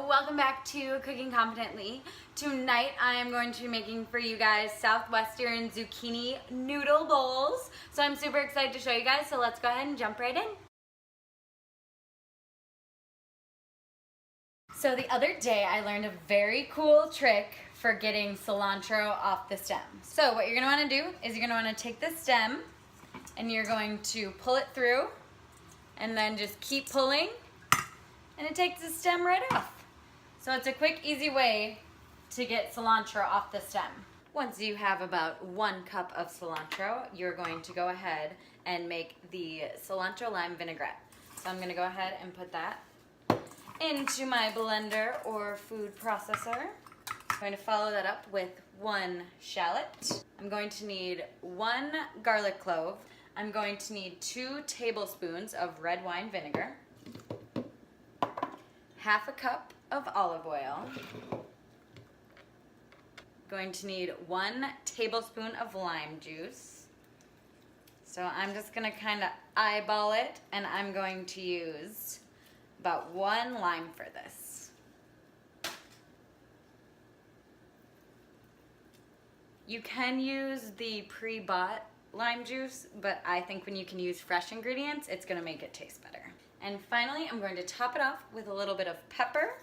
welcome back to Cooking Confidently. Tonight I am going to be making for you guys Southwestern zucchini noodle bowls. So I'm super excited to show you guys, so let's go ahead and jump right in. So the other day I learned a very cool trick for getting cilantro off the stem. So what you're going to want to do is you're going to want to take the stem and you're going to pull it through and then just keep pulling and it takes the stem right off. So it's a quick, easy way to get cilantro off the stem. Once you have about 1 cup of cilantro, you're going to go ahead and make the cilantro lime vinaigrette. So I'm going to go ahead and put that into my blender or food processor. I'm going to follow that up with 1 shallot. I'm going to need 1 garlic clove. I'm going to need 2 tablespoons of red wine vinegar, half a cup of olive oil. Going to need 1 tablespoon of lime juice. So I'm just gonna kind of eyeball it, and I'm going to use about 1 lime for this. You can use the pre-bought lime juice, but I think when you can use fresh ingredients, it's gonna make it taste better. And finally, I'm going to top it off with a little bit of pepper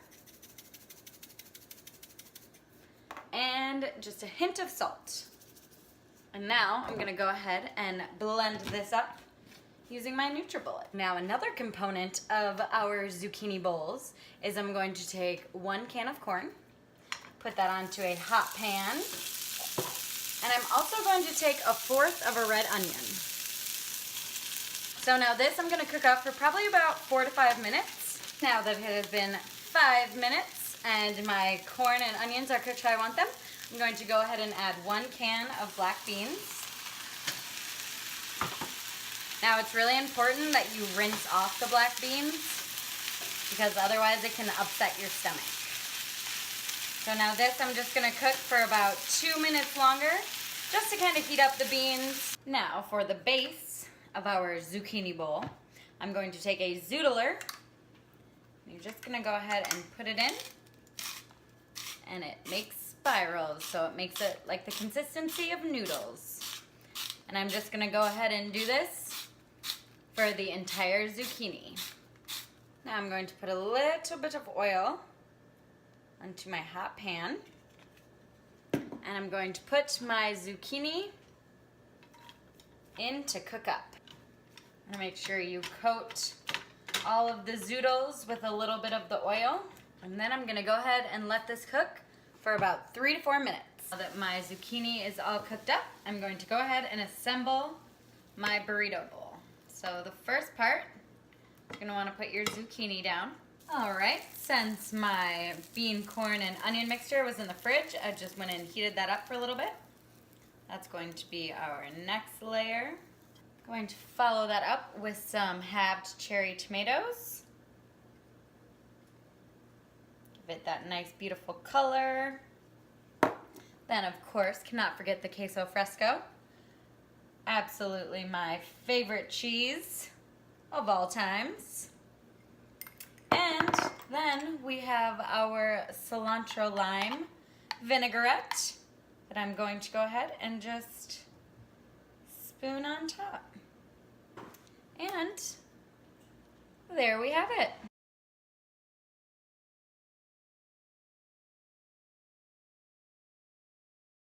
and just a hint of salt. And now I'm gonna go ahead and blend this up using my NutriBullet. Now another component of our zucchini bowls is I'm going to take 1 can of corn, put that onto a hot pan, and I'm also going to take 1/4 of a red onion. So now this I'm going to cook up for probably about 4 to 5 minutes. Now that it has been 5 minutes and my corn and onions are cooked how I want them, I'm going to go ahead and add 1 can of black beans. Now it's really important that you rinse off the black beans because otherwise it can upset your stomach. So now this I'm just going to cook for about 2 minutes longer just to kind of heat up the beans. Now for the base of our zucchini bowl, I'm going to take a zoodler. You're just going to go ahead and put it in, and it makes spirals, so it makes it like the consistency of noodles. And I'm just going to go ahead and do this for the entire zucchini. Now I'm going to put a little bit of oil onto my hot pan, and I'm going to put my zucchini in to cook up. I'm gonna make sure you coat all of the zoodles with a little bit of the oil, and then I'm gonna go ahead and let this cook for about 3 to 4 minutes. Now that my zucchini is all cooked up, I'm going to go ahead and assemble my burrito bowl. So the first part, you're gonna wanna put your zucchini down. All right, since my bean, corn, and onion mixture was in the fridge, I just went and heated that up for a little bit. That's going to be our next layer. Going to follow that up with some halved cherry tomatoes. Give it that nice, beautiful color. Then, of course, cannot forget the queso fresco. Absolutely my favorite cheese of all times. And then we have our cilantro lime vinaigrette that I'm going to go ahead and just spoon on top. And there we have it.